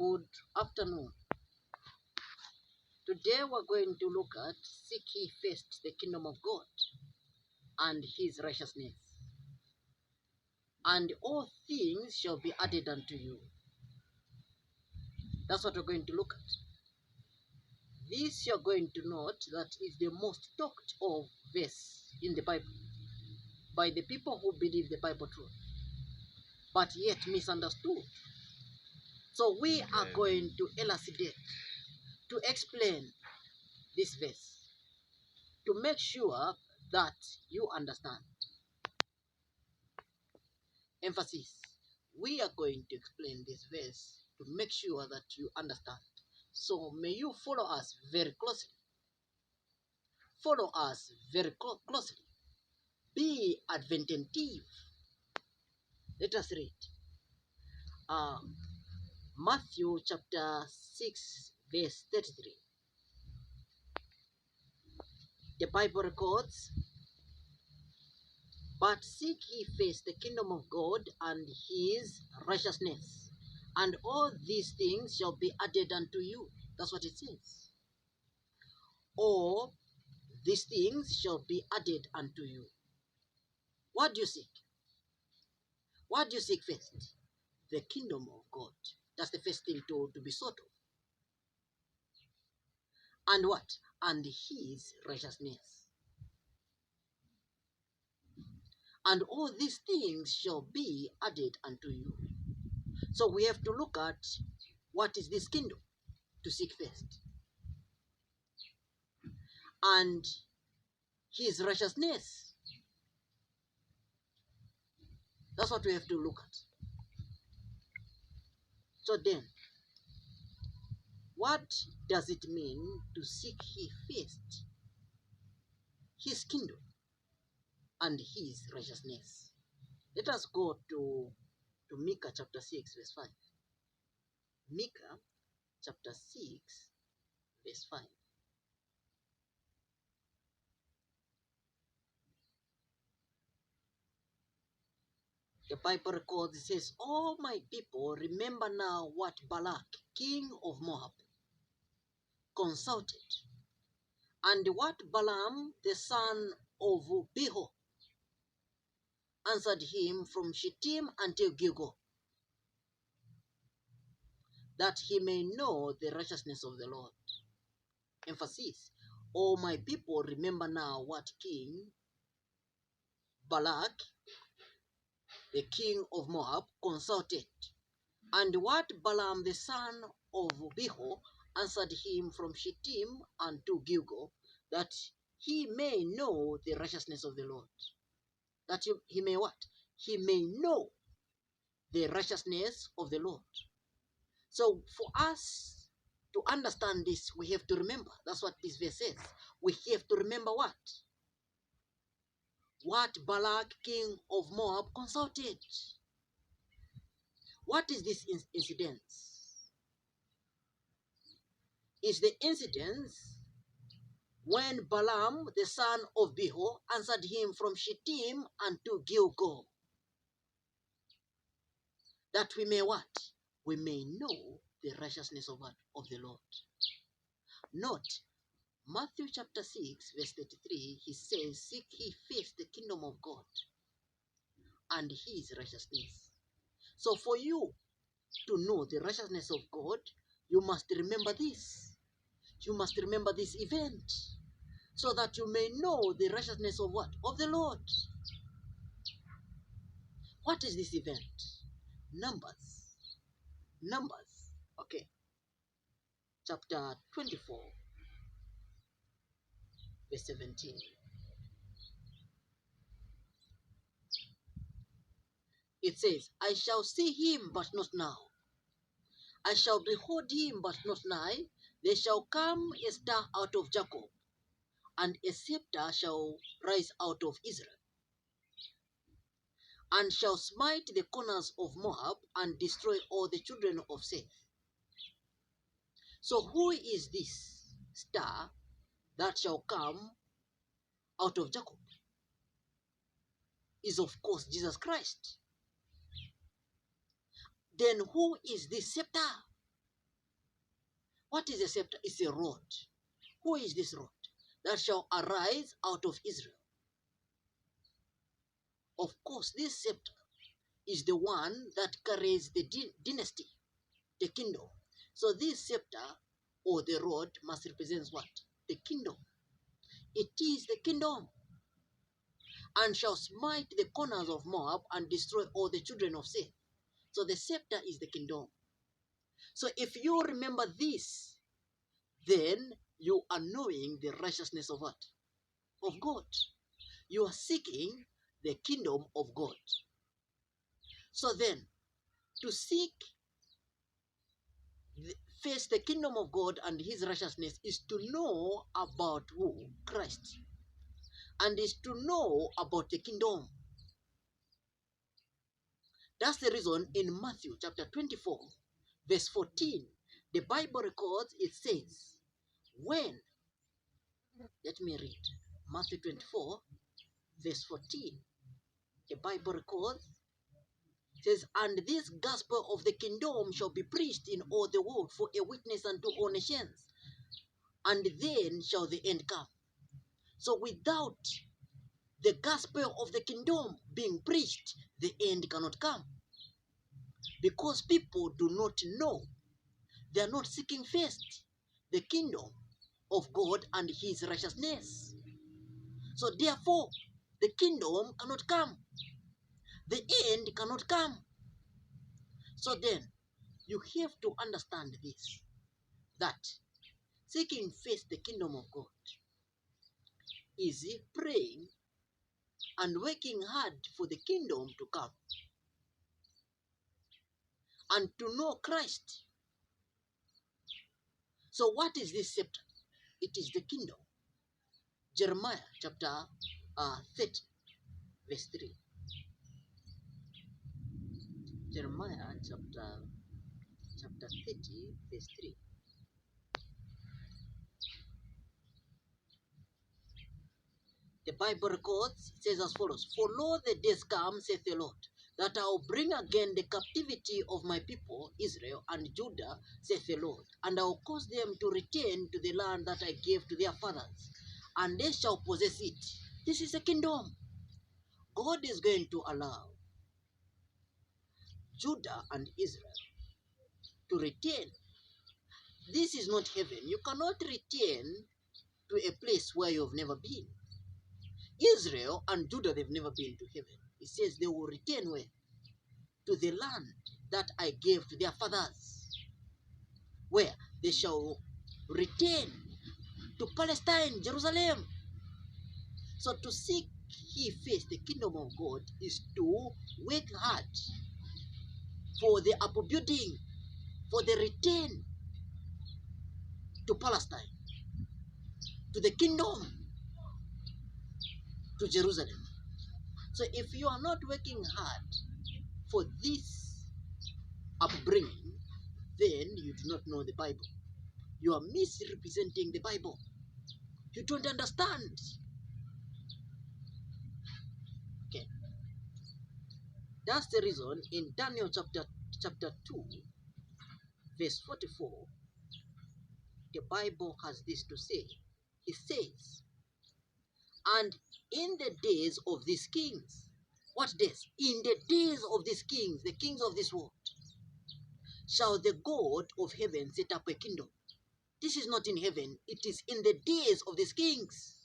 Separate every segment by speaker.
Speaker 1: Good afternoon. Today we're going to look at seek ye first the kingdom of God and his righteousness, and all things shall be added unto you. That's what we're going to look at. This you're going to note that is the most talked of verse in the Bible by the people who believe the Bible truth, but yet misunderstood. So we are going to elucidate, to explain this verse, to make sure that you understand. Emphasis. We are going to explain this verse to make sure that you understand. So may you follow us very closely. Follow us very closely. Be attentive. Let us read. Matthew chapter 6 verse 33. The Bible records, "But seek ye first the kingdom of God and his righteousness, and all these things shall be added unto you." That's what it says. All these things shall be added unto you. What do you seek? What do you seek first? The kingdom of God. That's the first thing to be sought of. And what? And his righteousness. And all these things shall be added unto you. So we have to look at what is this kingdom to seek first. And his righteousness. That's what we have to look at. So then, what does it mean to seek ye first his kingdom and his righteousness? Let us go to Micah chapter 6 verse 5. Micah chapter 6 verse 5. The Bible records, it says, "Oh my people, remember now what Balak, king of Moab, consulted, and what Balaam, the son of Beor, answered him from Shittim until Gilgal, that he may know the righteousness of the Lord." Emphasis. "Oh my people, remember now what King Balak, the king of Moab, consulted, and what Balaam the son of Beor answered him from Shittim unto Gilgal, that he may know the righteousness of the Lord." That he may what? He may know the righteousness of the Lord. So for us to understand this, we have to remember. That's what this verse says. We have to remember what? What Balak, king of Moab, consulted. What is this incident? It's the incident when Balaam, the son of Beor, answered him from Shittim unto Gilgal. That we may what? We may know the righteousness of what? Of the Lord. Note, Matthew chapter 6 verse 33, he says, "Seek ye first the kingdom of God and his righteousness." So for you to know the righteousness of God, you must remember this. You must remember this event, so that you may know the righteousness of what? Of the Lord. What is this event? Numbers. Okay. Chapter 24, verse 17. It says, "I shall see him, but not now. I shall behold him, but not nigh. There shall come a star out of Jacob, and a scepter shall rise out of Israel, and shall smite the corners of Moab, and destroy all the children of Seth." So who is this star that shall come out of Jacob? Is of course Jesus Christ. Then who is this scepter? What is a scepter? It's a rod. Who is this rod? That shall arise out of Israel. Of course, this scepter is the one that carries the dynasty, the kingdom. So this scepter or the rod must represent what? The kingdom. It is the kingdom. And shall smite the corners of Moab and destroy all the children of Seth. So the scepter is the kingdom. So if you remember this, then you are knowing the righteousness of what? Of God. You are seeking the kingdom of God. So then, to seek first the kingdom of God and his righteousness is to know about who? Christ. And is to know about the kingdom. That's the reason in Matthew chapter 24, verse 14, the Bible records, it says, when, let me read, Matthew 24, verse 14, the Bible records, says, and this gospel of the kingdom shall be preached in all the world for a witness unto all nations, and then shall the end come. So without the gospel of the kingdom being preached, the end cannot come. Because people do not know. They are not seeking first the kingdom of God and his righteousness. So therefore, the kingdom cannot come. The end cannot come. So then, you have to understand this, that seeking first the kingdom of God is praying and working hard for the kingdom to come and to know Christ. So what is this scepter? It is the kingdom. Jeremiah chapter 30, verse 3. Jeremiah chapter 30, verse 3. The Bible records, it says as follows, for lo, the days come, saith the Lord, that I will bring again the captivity of my people, Israel and Judah, saith the Lord, and I will cause them to return to the land that I gave to their fathers, and they shall possess it. This is a kingdom. God is going to allow Judah and Israel to return. This is not heaven. You cannot return to a place where you have never been. Israel and Judah, they've never been to heaven. It says they will return where? To the land that I gave to their fathers. Where? They shall return to Palestine, Jerusalem. So to seek ye first the kingdom of God is to work hard for the upbuilding, for the return to Palestine, to the kingdom, to Jerusalem. So if you are not working hard for this upbringing, then you do not know the Bible. You are misrepresenting the Bible. You don't understand. Okay. That's the reason in Daniel chapter 2, verse 44, the Bible has this to say. It says, and in the days of these kings, what days? In the days of these kings, the kings of this world, shall the God of heaven set up a kingdom. This is not in heaven, it is in the days of these kings.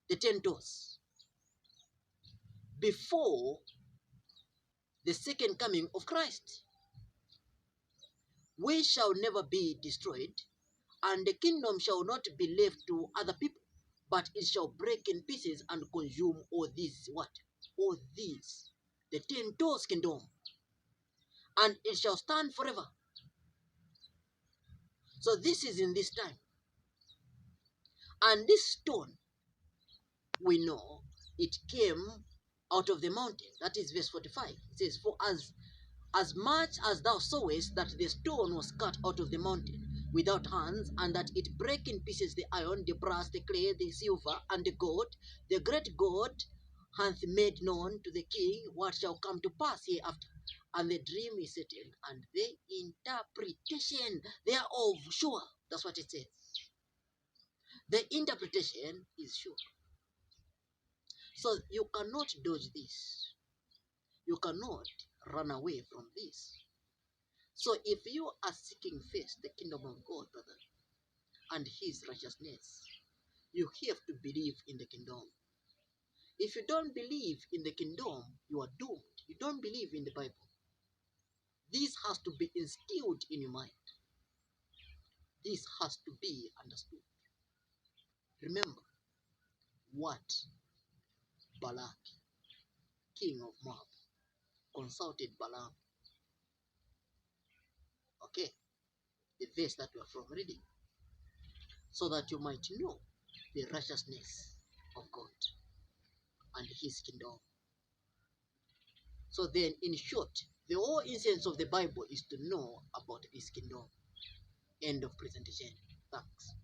Speaker 1: The 10 toes. Before the second coming of Christ. We shall never be destroyed, and the kingdom shall not be left to other people, but it shall break in pieces and consume all these, what? All these. The 10 toes kingdom. And it shall stand forever. So this is in this time. And this stone, we know, it came out of the mountain. That is verse 45. It says, for as much as thou sawest that the stone was cut out of the mountain without hands, and that it brake in pieces the iron, the brass, the clay, the silver, and the gold, the great God hath made known to the king what shall come to pass hereafter. and the dream is settled, and the interpretation thereof sure. That's what it says. The interpretation is sure. So you cannot dodge this. You cannot run away from this. So if you are seeking first the kingdom of God, brother, and his righteousness, you have to believe in the kingdom. If you don't believe in the kingdom, you are doomed. You don't believe in the Bible. This has to be instilled in your mind. This has to be understood. Remember what Balak, king of Moab, consulted Balaam. Okay, the verse that we are from reading, so that you might know the righteousness of God and his kingdom. So then, in short, the whole essence of the Bible is to know about his kingdom. End of presentation. Thanks.